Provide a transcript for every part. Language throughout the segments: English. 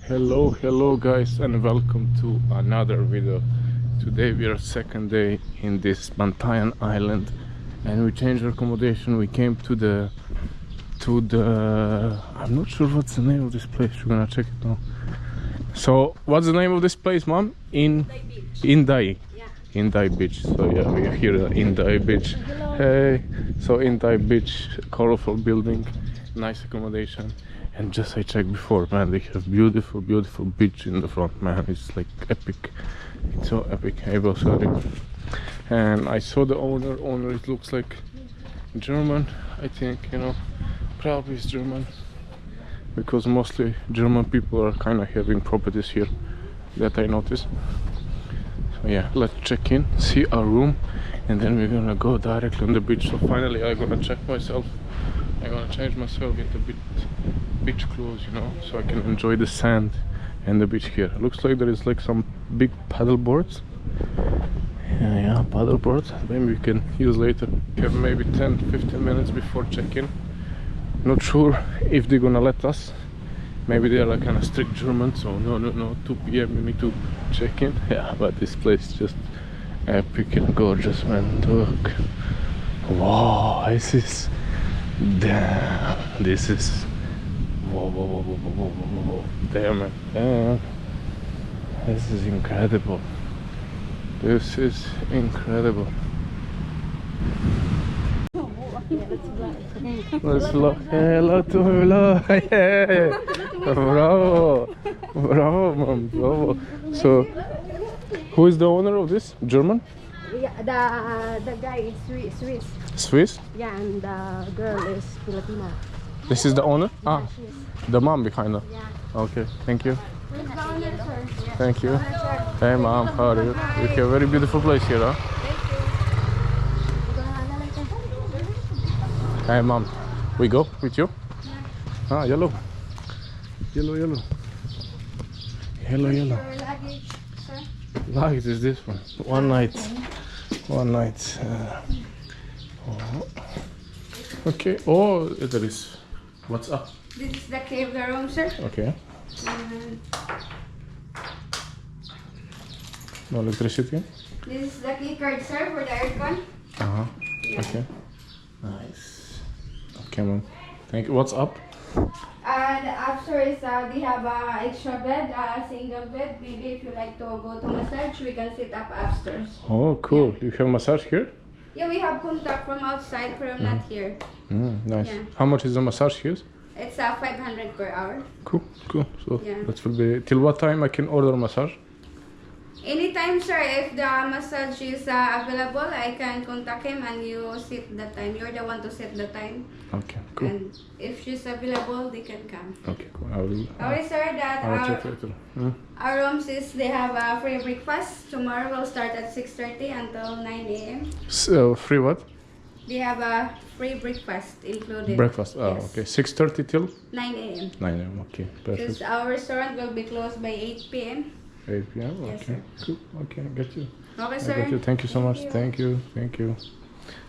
Hello guys, and welcome to another video. Today we are second day in this Bantayan island, and we changed our accommodation. We came to the I'm not sure what's the name of this place. We're gonna check it now. So what's the name of this place, mom? Indai. Indai Beach. So yeah, we are here at Indai Beach. Hello. Hey, so Indai Beach, colorful building, nice accommodation. And just I checked before, man, they have beautiful beach in the front, man. It's like epic. It's so epic. Hey, bro, sorry. And I saw the owner. It looks like German, I think, probably it's German, because mostly German people are kind of having properties here, that I noticed. So yeah, let's check in, see our room, and then we're gonna go directly on the beach. So finally I'm gonna check myself. I'm gonna change myself into beach clothes, so I can enjoy the sand and the beach here. Looks like there is like some big paddle boards. Yeah, paddle boards. Maybe we can use later. We have maybe 10-15 minutes before check-in. Not sure if they're gonna let us. Maybe they are like kind of strict German, so no, 2 p.m. we need to check in. Yeah, but this place is just epic and gorgeous, man. Look. Wow, this is... Damn, this is... Whoa. Damn, man. Damn. This is incredible. This is incredible. Let's look. Hello to hello. Yeah. Bravo, mom. Bravo. So, who is the owner of this? German? Yeah, the guy is Swiss. Swiss? Yeah, and the girl is Filipina. This is the owner? Yeah, she is. The mom behind her. Yeah. Okay, thank you. Who's the owner, sir? Yeah. Thank you. Hey, mom, how are you? We have a very beautiful place here, huh? Hey, mom, we go with you? Ah, yellow. Yellow. Your luggage, sir? Luggage is this one. One night. Oh. Okay. Oh, there is. What's up? This is the cave room, sir. Okay. No electricity? This is the key card, sir, for the aircon. Yeah. Okay. Nice. Okay, mom. Thank you. What's up? And upstairs, they have a extra bed, a single bed. Maybe if you like to go to massage, we can sit up upstairs. Oh, cool. You have massage here? Yeah, we have contact from outside, but not here. Nice. Yeah. How much is the massage here? It's 500 per hour. Cool. So Yeah. that will be till what time I can order massage? Anytime, sir. If the massage is available, I can contact him and you set the time. You're the one to set the time. Okay, cool. And if she's available, they can come. Okay, cool. I will. Alright, sir. I will check later. Our rooms is they have a free breakfast. Tomorrow will start at 6:30 until 9 a.m. So free what? They have a free breakfast included. Breakfast. Oh, Yes. okay. 6:30 till 9 a.m. 9 a.m. Okay, perfect. Because our restaurant will be closed by 8 p.m. 8 p.m. Yes, Okay, cool. Okay, I get you. Okay, I sir. got you. Thank you so much. Thank you. Thank you.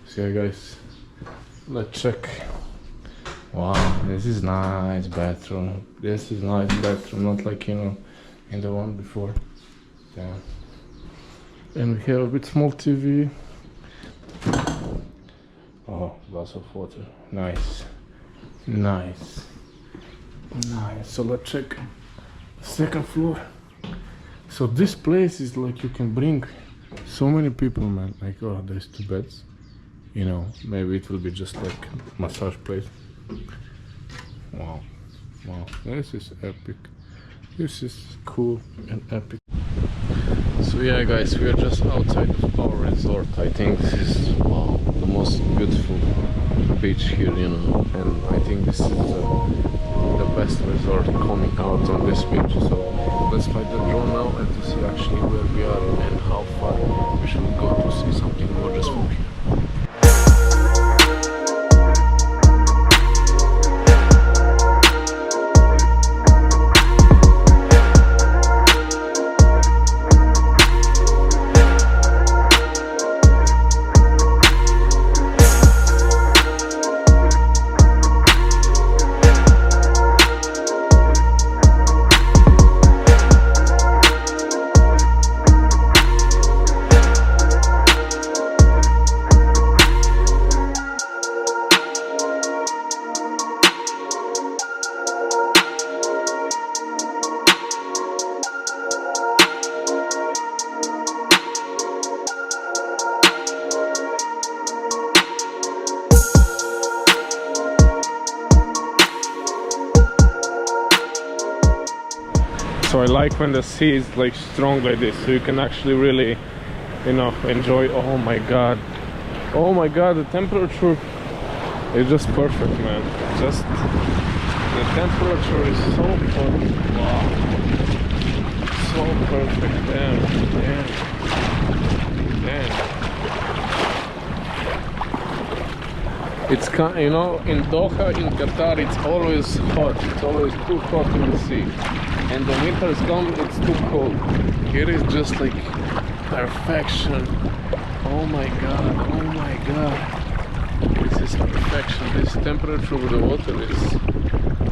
So yeah, guys, let's check. Wow, this is nice bathroom. Not like in the one before. Yeah. And we have a bit small TV. Oh, glass of water. Nice. So let's check second floor. So this place is like you can bring so many people, man. Like, oh, there's 2 beds. Maybe it will be just like massage place. Wow. This is epic. This is cool and epic. So yeah, guys, we are just outside of our resort. I think this is the most beautiful beach here, and I think this is the best resort coming out on this beach. So let's fly the drone now and to see actually where we are and how far we should go to see something gorgeous from here. So I like when the sea is like strong like this, so you can actually really, you know, enjoy. Oh my god, the temperature is just perfect, man. Just the temperature is so perfect. Wow, so perfect. Damn. It's kind, you know, in Doha, in Qatar, it's always hot. It's always too hot in the sea, and the winters come, it's too cold. Here is just like perfection. Oh my god, this is perfection. This temperature of the water is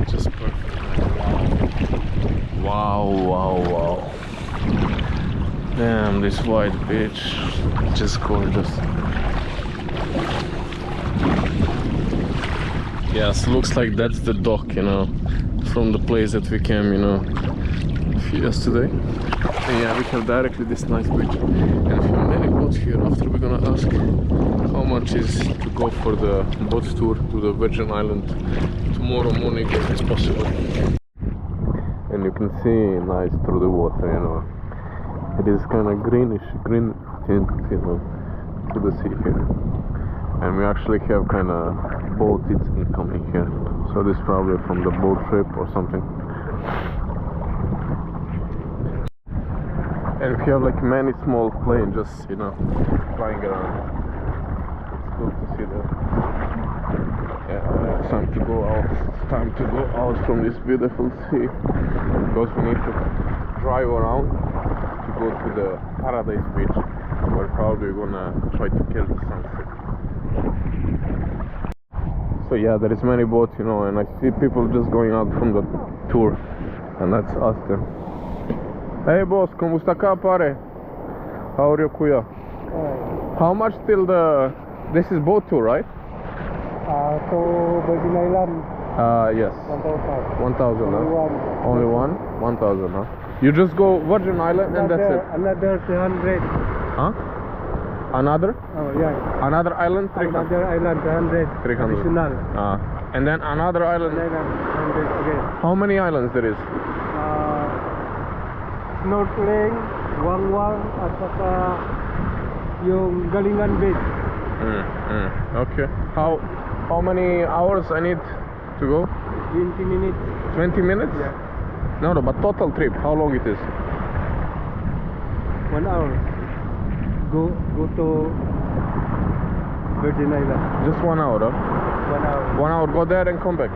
just perfect. Wow. Damn, this white beach, just gorgeous. Yes, looks like that's the dock, you know, from the place that we came, you know, yesterday. And yeah, we have directly this nice beach. And a few many boats here. After we're gonna ask how much is to go for the boat tour to the Virgin Island tomorrow morning if it's possible. And you can see nice through the water, you know. It is kind of green tint, you know, to the sea here. And we actually have kind of boat incoming here, so this is probably from the boat trip or something. And we have like many small planes just, you know, flying around. It's good to see that. Yeah, it's time to go out. It's time to go out from this beautiful sea, because we need to drive around to go to the Paradise Beach. We're probably gonna try to catch the sunset. So yeah, there is many boats, you know, and I see people just going out from the tour, and that's us there. Hey boss, como está cá, pare? How are you, kuya? How much till the... This is boat tour, right? To Virgin Island. Yes. 1,000. 1,000, huh? Only one. Only one? 1,000, huh? You just go Virgin Island and that's it? Another 300. Huh? Another? Oh, yeah. Another island? 300? Another island 300. 300. Additional. And then another island? 100 again. How many islands there is? Snorkeling, Wangwang, at saka yung Galingan Beach. Okay. How many hours I need to go? 20 minutes. 20 minutes? Yeah. No, but total trip, how long it is? 1 hour. Go to Virgin Island. Just 1 hour, huh? 1 hour. 1 hour, go there and come back.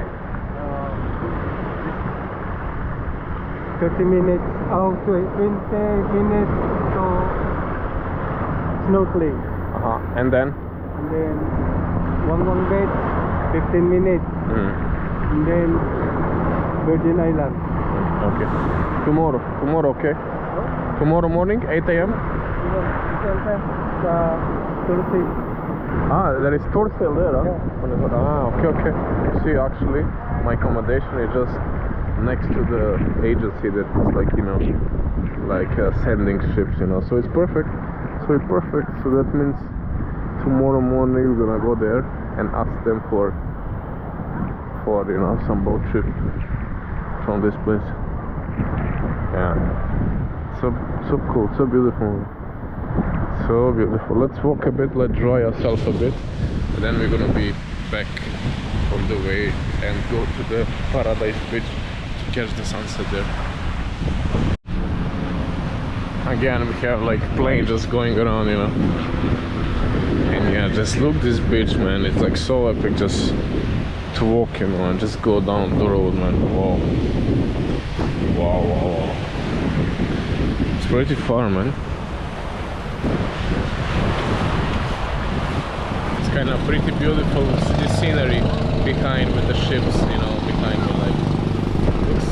30 minutes. Oh, 20 minutes to snorkeling. And then? And then Wangwang Beach, 15 minutes. And then Virgin Island. Okay. Tomorrow, okay? Tomorrow morning, 8 a.m.? Thursday. There is tour sale there, huh? Yeah. Okay. See, actually, my accommodation is just next to the agency that is like, you know, like sending ships, you know, so it's perfect. So that means tomorrow morning we're gonna go there and ask them for you know, some boat trip from this place. Yeah, so cool, so beautiful. Let's walk a bit, let's dry ourselves a bit, and then we're gonna be back on the way and go to the Paradise Beach to catch the sunset there. Again, we have like plane just going around, you know. And yeah, just look this beach, man. It's like so epic just to walk, you know, and just go down the road, man. Wow. It's pretty far, man. It's kind of pretty beautiful, this scenery behind with the ships, you know, behind me, like looks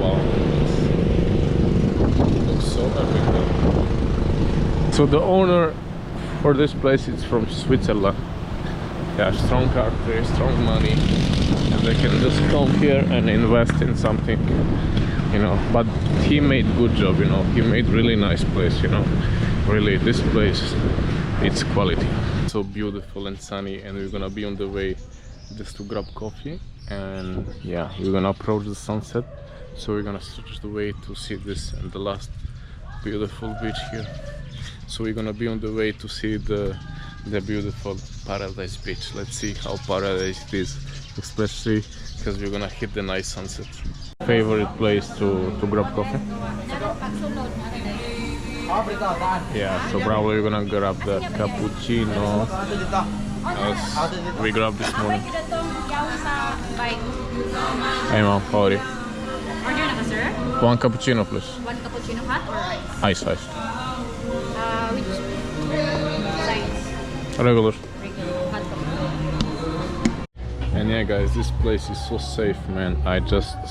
wow. Looks so epic, man. So the owner for this place is from Switzerland. Yeah, strong character, strong money, and they can just come here and invest in something, you know. But he made good job, you know. He made really nice place, you know. Really, this place, it's quality. So beautiful and sunny, and we're gonna be on the way just to grab coffee and yeah, we're gonna approach the sunset, so we're gonna search the way to see this and the last beautiful beach here. So we're gonna be on the way to see the beautiful Paradise Beach. Let's see how paradise it is, especially because we're gonna hit the nice sunset. Favorite place to grab coffee? Yeah, so probably we're gonna grab the cappuccino as we grabbed this morning. Hey mom, how are you? Order na ka, sir? One cappuccino please. One cappuccino hot or ice? Ice. Which size? Regular. Regular hot cappuccino. And yeah guys, this place is so safe, man.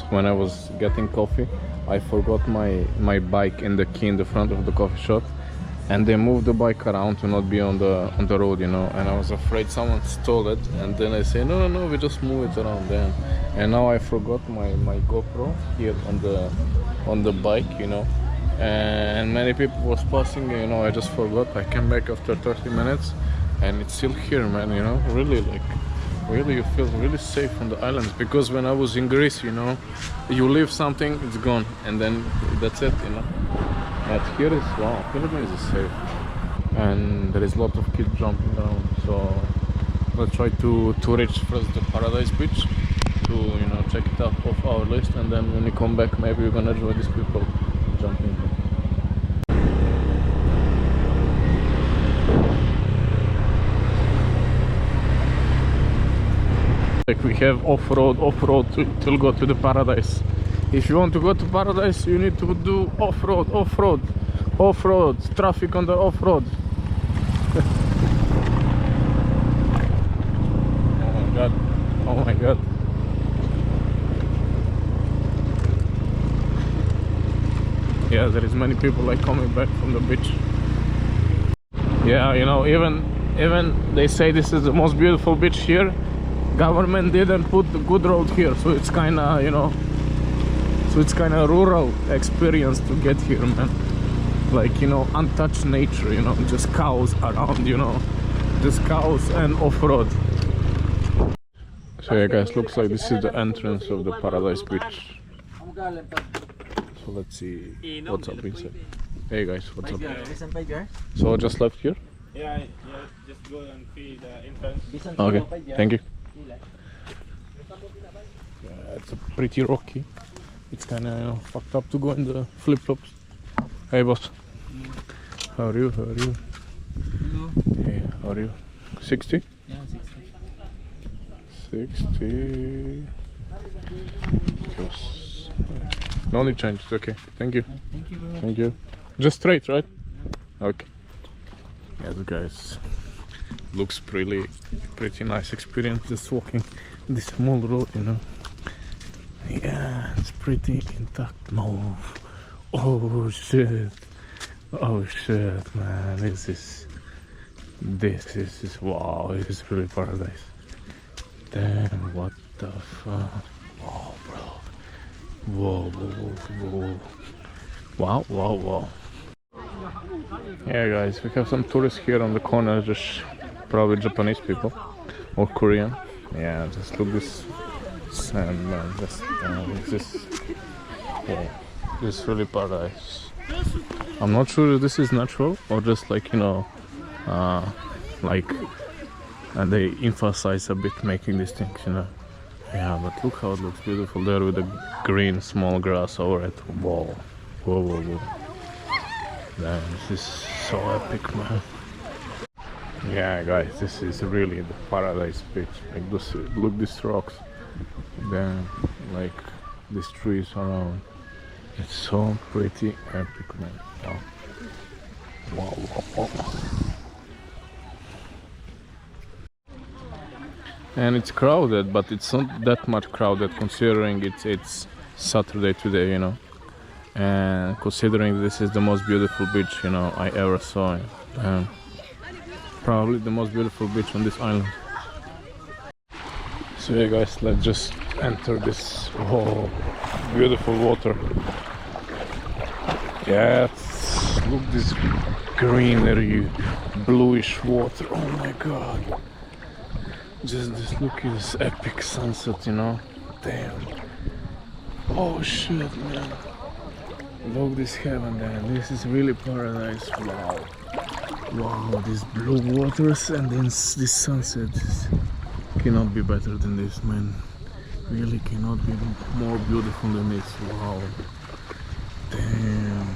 When I was getting coffee, I forgot my bike and the key in the front of the coffee shop, and they moved the bike around to not be on the road, you know, and I was afraid someone stole it, and then I say no, we just move it around then. And now I forgot my GoPro here on the bike, you know, and many people was passing, you know. I just forgot. I came back after 30 minutes and it's still here, man, you know. Really, like, really you feel really safe on the islands, because when I was in Greece, you know, you leave something, it's gone, and then that's it, you know. But here is, wow, Philippines is safe, and there is a lot of kids jumping around. So let's try to reach first the Paradise Beach, to, you know, check it out off our list, and then when we come back, maybe we're gonna join these people jumping. Like, we have off-road to go to the paradise. If you want to go to paradise, you need to do off-road, traffic on the off-road. Oh my god. Yeah, there is many people like coming back from the beach. Yeah, you know, even they say this is the most beautiful beach here. Government didn't put the good road here, so it's kinda, you know, rural experience to get here, man. Like, you know, untouched nature, you know, just cows around, you know, just cows and off-road. So yeah guys, looks like this is the entrance of the Paradise Beach. So let's see what's up inside. Hey guys, what's up? So just left here? Yeah, just go and see the entrance. Okay, thank you. Yeah, it's a pretty rocky. It's kind of, you know, fucked up to go in the flip-flops. Hey boss, how are you? Hello. Hey, how are you? 60? Yeah, 60. Just, no need change, it's okay. Thank you. Thank you very much. Thank you. Just straight, right? Okay. Yes guys, looks pretty nice experience just walking this small road, you know. Yeah, it's pretty intact. No. Oh shit, man, this is wow, this is really paradise. Damn, what the fuck. Whoa, bro. Whoa. Wow. Yeah guys, we have some tourists here on the corner, just probably Japanese people or Korean. Yeah, just look this sand, man. This is really paradise. I'm not sure if this is natural or just like, you know, like, and they emphasize a bit making these things, you know. Yeah, but look how it looks beautiful there with the green small grass over it. Whoa. Damn, this is so epic, man. Yeah guys, this is really the Paradise Beach. Like this, look these rocks. Damn, like these trees around. It's so pretty epic, man. Wow. And it's crowded, but it's not that much crowded considering it's Saturday today, you know. And considering this is the most beautiful beach, you know, I ever saw. Probably the most beautiful beach on this island. So yeah guys, let's just enter this beautiful water. Yeah, look this greenery, bluish water. Oh my god. Just look at this epic sunset, you know. Damn. Oh shit, man. Look this heaven, man. This is really paradise. Wow. Wow, these blue waters and then this sunset. Cannot be better than this, man. Really cannot be more beautiful than this. Wow. Damn,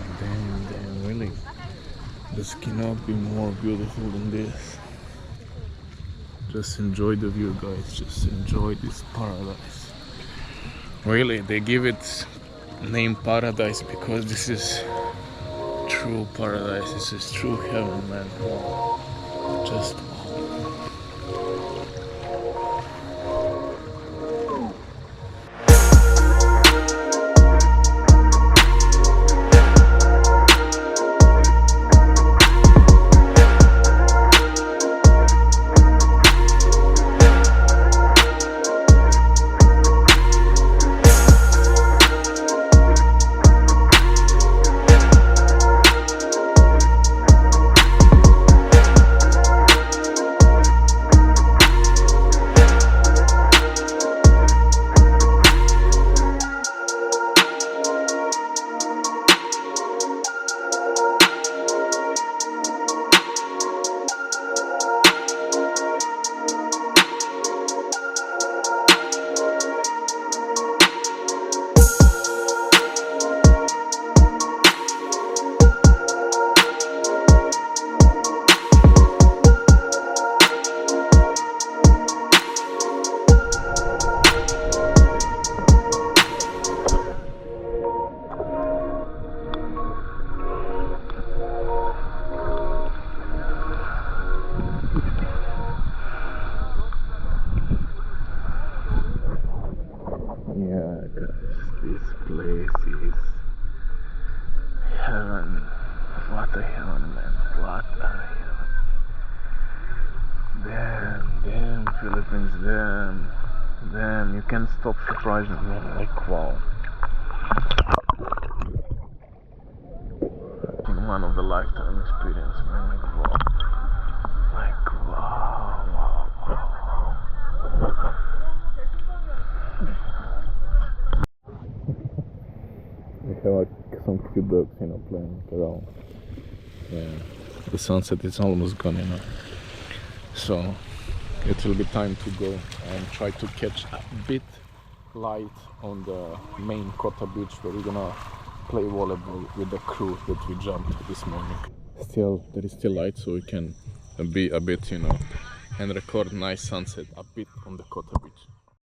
really. This cannot be more beautiful than this. Just enjoy the view, guys. Just enjoy this paradise. Really, they give it name paradise because this is true paradise. This is true heaven, man. Wow. Just wow. Yeah, guys, this place is heaven. What a heaven, man. What a heaven. Damn, Philippines, damn, you can't stop surprising, man. Like, wow. One of the lifetime experience, man. Like, wow. Like, wow. We have like some cute dogs, you know, playing around. Yeah, the sunset is almost gone, you know. So it will be time to go and try to catch a bit light on the main Kota beach where we're gonna play volleyball with the crew that we jumped this morning. Still, there is still light, so we can be a bit, you know, and record nice sunset a bit on the Kota beach.